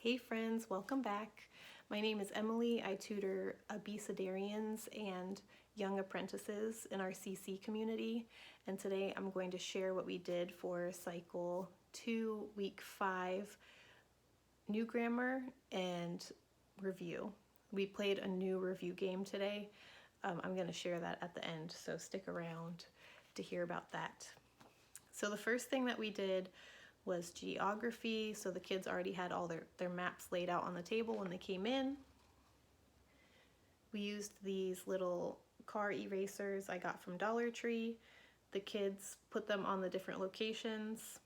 Hey friends, welcome back. My name is Emily. I tutor Abecedarians and young apprentices in our CC community, and today I'm going to share what we did for cycle 2, week 5, new grammar and review. We played a new review game today. I'm going to share that at the end, so stick around to hear about that. So the first thing that we did was geography. So the kids already had all their maps laid out on the table when they came in. We used these little car erasers I got from Dollar Tree. The kids put them on the different locations.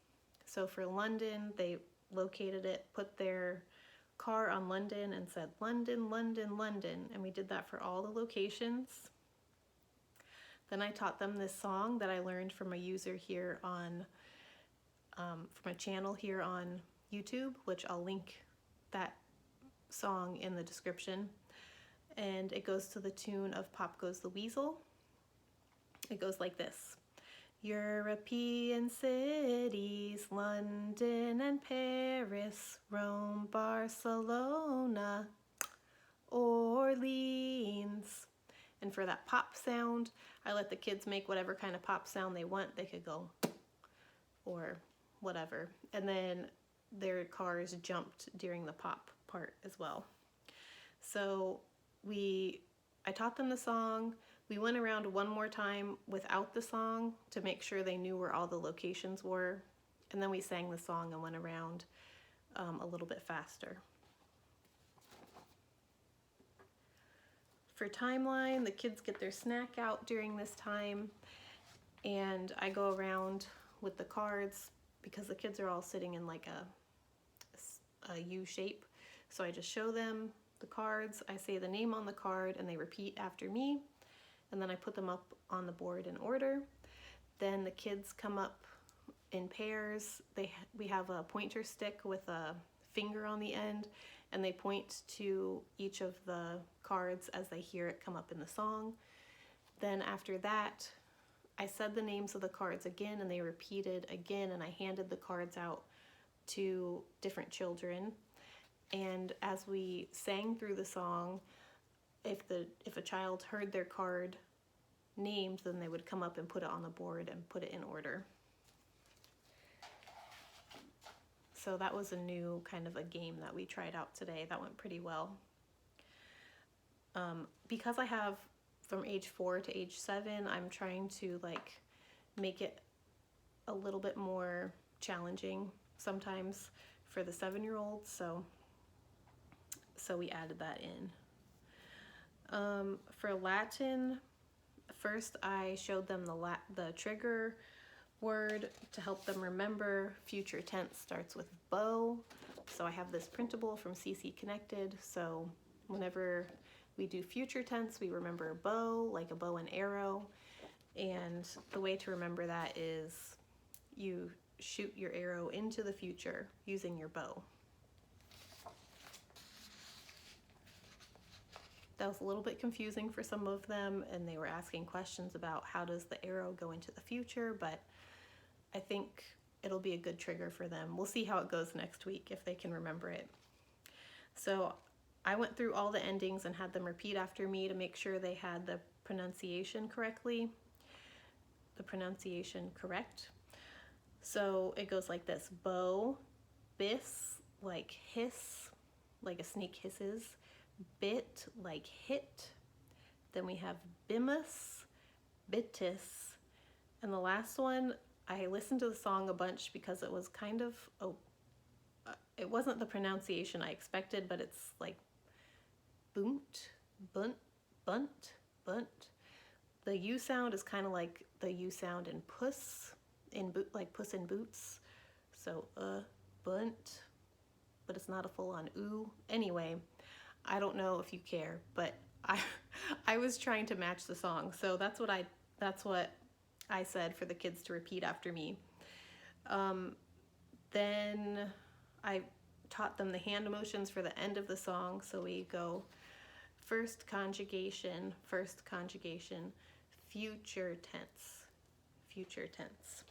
So for London, they located it, put their car on London and said London, London, London. And we did that for all the locations. Then I taught them this song that I learned from a user here on from a channel here on YouTube, which I'll link that song in the description. And it goes to the tune of Pop Goes the Weasel. It goes like this. European cities, London and Paris, Rome, Barcelona, Orleans. And for that pop sound, I let the kids make whatever kind of pop sound they want. They could go or whatever. And then their cars jumped during the pop part as well. So I taught them the song. We went around one more time without the song to make sure they knew where all the locations were. And then we sang the song and went around a little bit faster. For timeline, the kids get their snack out during this time, and I go around with the cards because the kids are all sitting in like a U shape. So I just show them the cards, I say the name on the card, and they repeat after me, and then I put them up on the board in order. Then the kids come up in pairs. We have a pointer stick with a finger on the end, and they point to each of the cards as they hear it come up in the song. Then after that, I said the names of the cards again, and they repeated again, and I handed the cards out to different children. And as we sang through the song, if a child heard their card named, then they would come up and put it on the board and put it in order. So that was a new kind of a game that we tried out today. That went pretty well. Because I have from age 4 to age 7, I'm trying to make it a little bit more challenging sometimes for the 7-year-olds. So we added that in. For Latin, first I showed them the trigger word to help them remember. Future tense starts with bow. So I have this printable from CC Connected. So whenever we do future tense, we remember bow, like a bow and arrow. And the way to remember that is you shoot your arrow into the future using your bow. That was a little bit confusing for some of them, and they were asking questions about how does the arrow go into the future, but I think it'll be a good trigger for them. We'll see how it goes next week if they can remember it. So I went through all the endings and had them repeat after me to make sure they had the pronunciation correctly. The pronunciation correct. So it goes like this: bow, bis, like hiss, like a snake hisses, bit, like hit. Then we have bimus, bitis, and the last one, I listened to the song a bunch because it was kind of, it wasn't the pronunciation I expected, but it's like boont, bunt, bunt, bunt. The U sound is kind of like the U sound in puss, like Puss in Boots. So bunt, but it's not a full-on ooh. Anyway, I don't know if you care, but I was trying to match the song, so that's what I said for the kids to repeat after me. Then I taught them the hand motions for the end of the song, so we go first conjugation, future tense, future tense.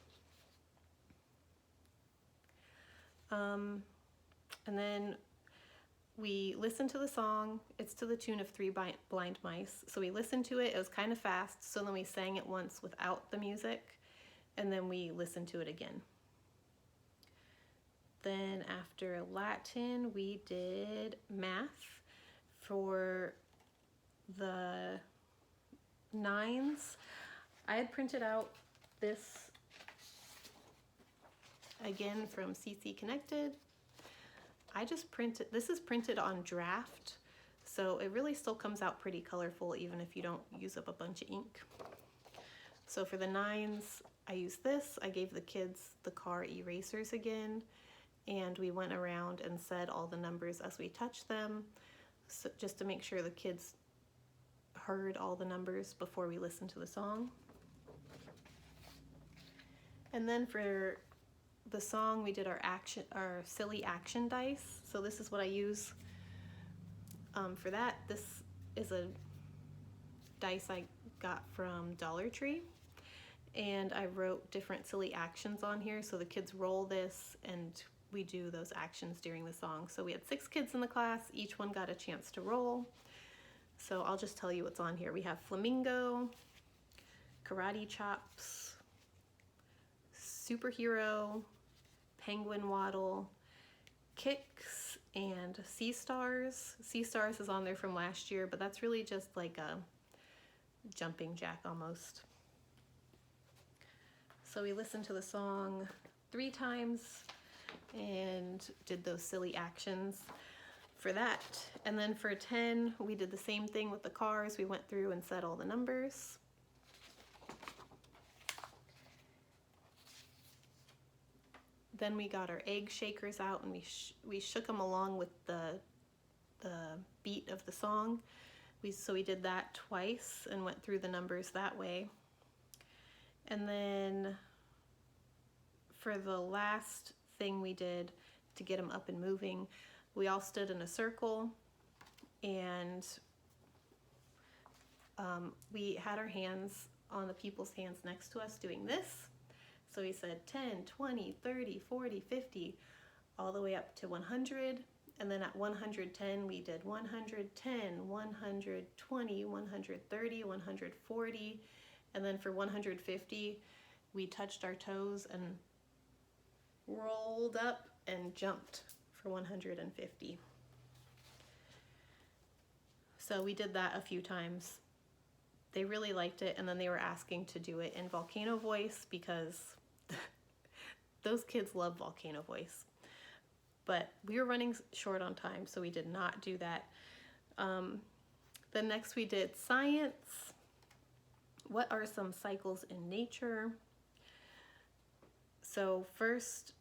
And then we listened to the song. It's to the tune of Three Blind Mice. So we listened to it. It was kind of fast. So then we sang it once without the music, and then we listened to it again. Then after Latin, we did math for the 9s. I had printed out this again from CC Connected. I just printed, this is printed on draft, so it really still comes out pretty colorful even if you don't use up a bunch of ink. So for the 9s, I used this. I gave the kids the car erasers again, and we went around and said all the numbers as we touched them, so just to make sure the kids heard all the numbers before we listened to the song. And then for the song, we did our silly action dice. So this is what I use for that. This is a dice I got from Dollar Tree, and I wrote different silly actions on here. So the kids roll this, and we do those actions during the song. So we had 6 kids in the class. Each one got a chance to roll. So I'll just tell you what's on here. We have flamingo, karate chops, superhero, penguin waddle, kicks, and sea stars. Sea stars is on there from last year, but that's really just like a jumping jack almost. So we listened to the song 3 times and did those silly actions for that. And then for 10, we did the same thing with the cars. We went through and said all the numbers. Then we got our egg shakers out, and we shook them along with the beat of the song. So we did that twice and went through the numbers that way. And then for the last thing we did to get them up and moving, we all stood in a circle, and we had our hands on the people's hands next to us doing this. So we said 10, 20, 30, 40, 50, all the way up to 100. And then at 110, we did 110, 120, 130, 140. And then for 150, we touched our toes and rolled up and jumped for 150. So we did that a few times. They really liked it, and then they were asking to do it in volcano voice because those kids love volcano voice. But we were running short on time, so we did not do that. Then next we did science. What are some cycles in nature? So first,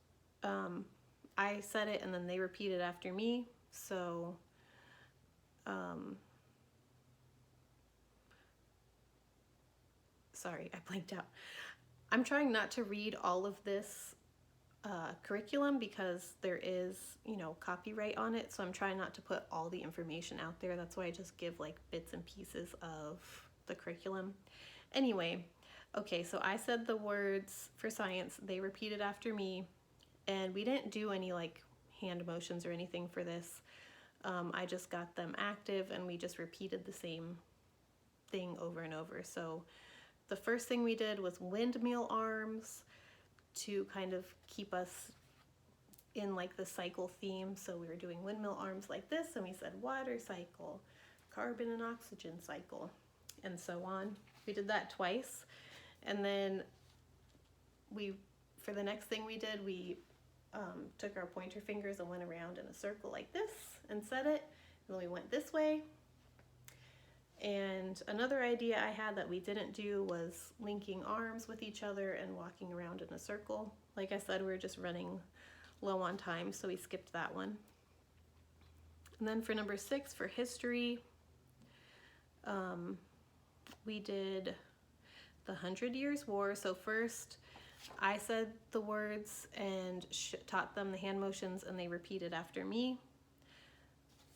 I said it, and then they repeated after me. So, sorry, I blanked out. I'm trying not to read all of this curriculum because there is, copyright on it. So I'm trying not to put all the information out there. That's why I just give like bits and pieces of the curriculum. Anyway, okay, so I said the words for science. They repeated after me, and we didn't do any like hand motions or anything for this. I just got them active, and we just repeated the same thing over and over. So the first thing we did was windmill arms to kind of keep us in like the cycle theme. So we were doing windmill arms like this, and we said water cycle, carbon and oxygen cycle, and so on. We did that twice. And then for the next thing we did, we took our pointer fingers and went around in a circle like this and said it. And then we went this way. And another idea I had that we didn't do was linking arms with each other and walking around in a circle. Like I said, we were just running low on time, so we skipped that one. And then for number 6, for history, we did the 100 Years' War. So first, I said the words and taught them the hand motions, and they repeated after me.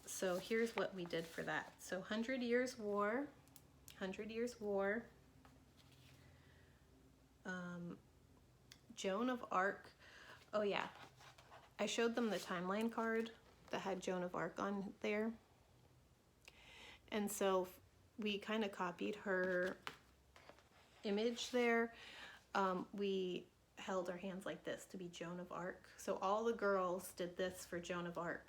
So here's what we did for that. So 100 Years' War, 100 Years' War, Joan of Arc. Oh yeah, I showed them the timeline card that had Joan of Arc on there. And so we kind of copied her image there. We held our hands like this to be Joan of Arc. So all the girls did this for Joan of Arc.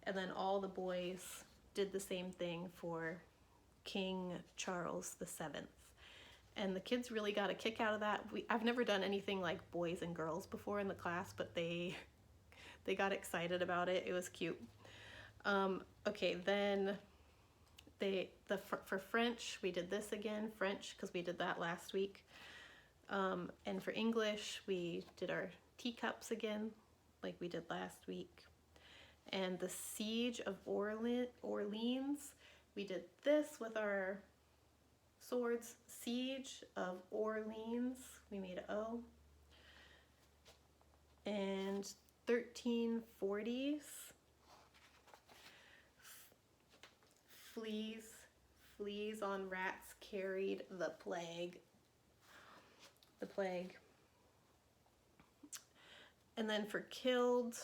And then all the boys did the same thing for King Charles VII. And the kids really got a kick out of that. I've never done anything like boys and girls before in the class, but they got excited about it. It was cute. Okay, then for French, we did this again, French, because we did that last week. And for English, we did our teacups again, like we did last week. And the Siege of Orleans, we did this with our swords. Siege of Orleans, we made an O. And 1340s, fleas on rats carried the plague. The plague. And then for killed,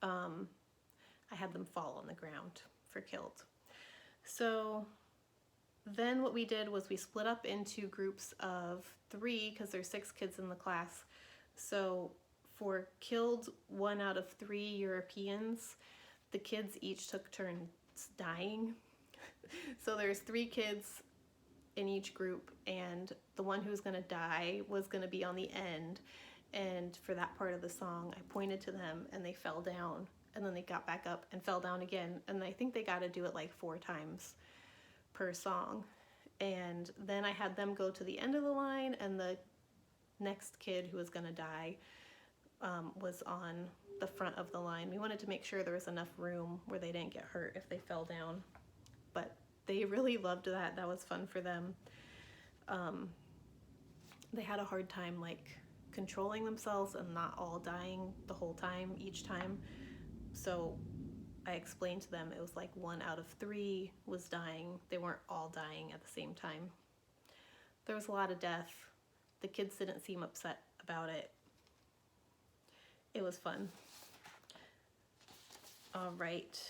I had them fall on the ground for killed. So then what we did was we split up into groups of 3 because there's 6 kids in the class. So for killed 1 out of 3 Europeans, the kids each took turns dying. So there's 3 kids in each group, and the one who was going to die was going to be on the end. And for that part of the song, I pointed to them and they fell down, and then they got back up and fell down again. And I think they got to do it like 4 times per song. And then I had them go to the end of the line, and the next kid who was going to die was on the front of the line. We wanted to make sure there was enough room where they didn't get hurt if they fell down. But they really loved that. That was fun for them. They had a hard time like controlling themselves and not all dying the whole time, each time. So I explained to them it was like 1 out of 3 was dying. They weren't all dying at the same time. There was a lot of death. The kids didn't seem upset about it. It was fun. All right.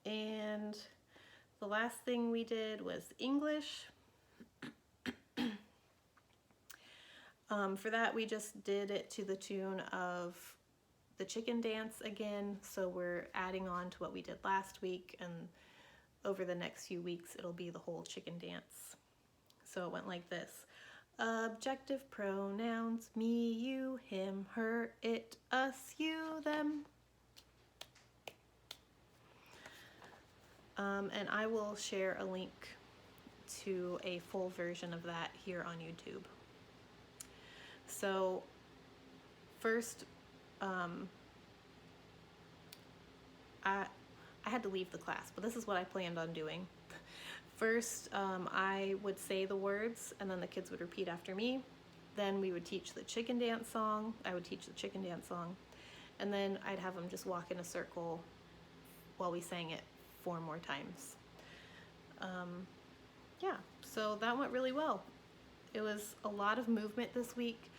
And the last thing we did was English. For that, we just did it to the tune of the chicken dance again. So we're adding on to what we did last week, and over the next few weeks, it'll be the whole chicken dance. So it went like this. Objective pronouns, me, you, him, her, it, us, you, them. And I will share a link to a full version of that here on YouTube. So first, I had to leave the class, but this is what I planned on doing. First, I would say the words, and then the kids would repeat after me. Then we would teach the chicken dance song. I would teach the chicken dance song. And then I'd have them just walk in a circle while we sang it 4 more times. Yeah, so that went really well. It was a lot of movement this week,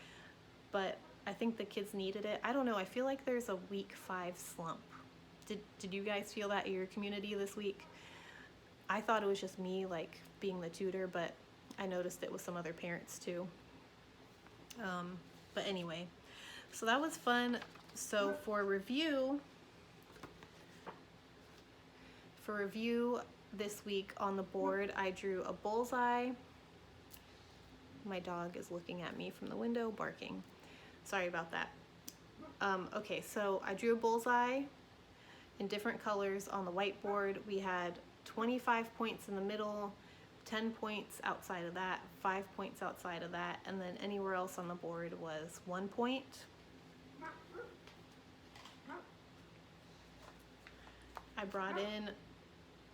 but I think the kids needed it. I don't know, I feel like there's a week 5 slump. Did you guys feel that in your community this week? I thought it was just me, like, being the tutor, but I noticed it with some other parents too. But anyway, so that was fun. So for review this week on the board, I drew a bullseye. My dog is looking at me from the window, barking. Sorry about that. Okay, so I drew a bullseye in different colors on the whiteboard. We had 25 points in the middle, 10 points outside of that, 5 points outside of that, and then anywhere else on the board was 1 point. I brought in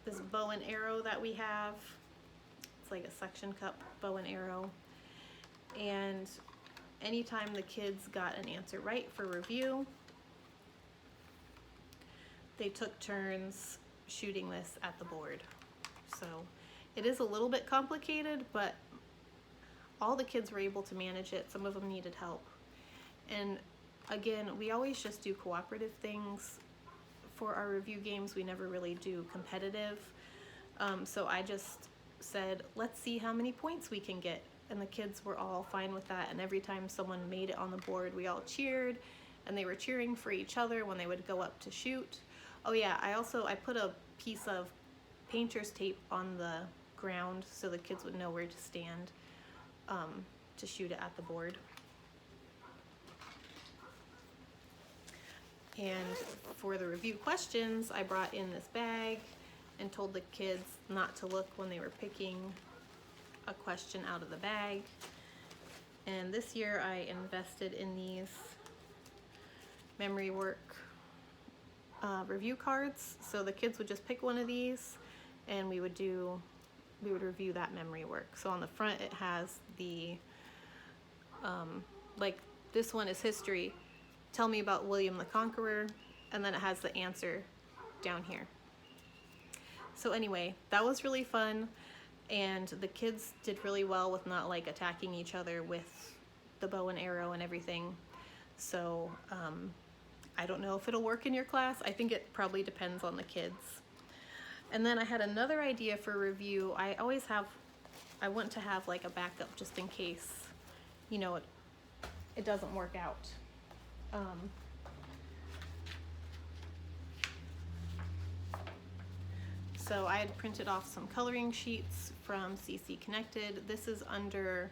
this bow and arrow that we have. It's like a suction cup bow and arrow. And anytime the kids got an answer right for review, they took turns shooting this at the board. So it is a little bit complicated, but all the kids were able to manage it. Some of them needed help. And again, we always just do cooperative things for our review games, we never really do competitive. So I just said, let's see how many points we can get. And the kids were all fine with that. And every time someone made it on the board, we all cheered, and they were cheering for each other when they would go up to shoot. Oh yeah, I put a piece of painter's tape on the ground so the kids would know where to stand to shoot it at the board. And for the review questions, I brought in this bag and told the kids not to look when they were picking a question out of the bag. And this year I invested in these memory work review cards. So the kids would just pick one of these and we would review that memory work. So on the front it has the, like this one is history. Tell me about William the Conqueror, and then it has the answer down here. So anyway, that was really fun, and the kids did really well with not like attacking each other with the bow and arrow and everything. So I don't know if it'll work in your class. I think it probably depends on the kids. And then I had another idea for review. I want to have like a backup just in case, you know, it doesn't work out. So I had printed off some coloring sheets from CC Connected. This is under,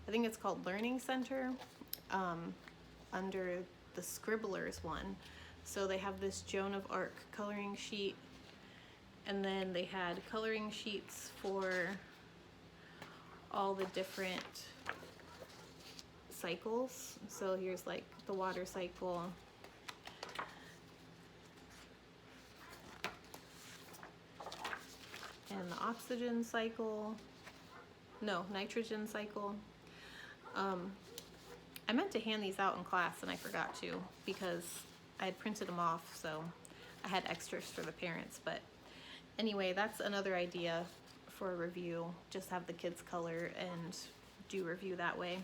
I think it's called Learning Center, under the Scribblers one. So they have this Joan of Arc coloring sheet, and then they had coloring sheets for all the different cycles. So here's like the water cycle, and the oxygen cycle, no, nitrogen cycle. I meant to hand these out in class and I forgot to because I had printed them off, so I had extras for the parents. But anyway, that's another idea for a review. Just have the kids color and do review that way.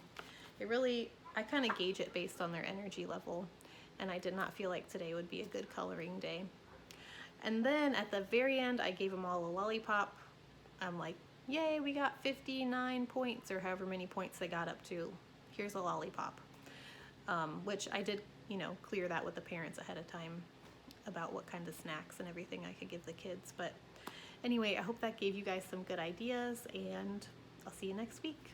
I kind of gauge it based on their energy level, and I did not feel like today would be a good coloring day. And then at the very end, I gave them all a lollipop. I'm like, yay, we got 59 points, or however many points they got up to. Here's a lollipop, which I did, you know, clear that with the parents ahead of time about what kind of snacks and everything I could give the kids. But anyway, I hope that gave you guys some good ideas, and I'll see you next week.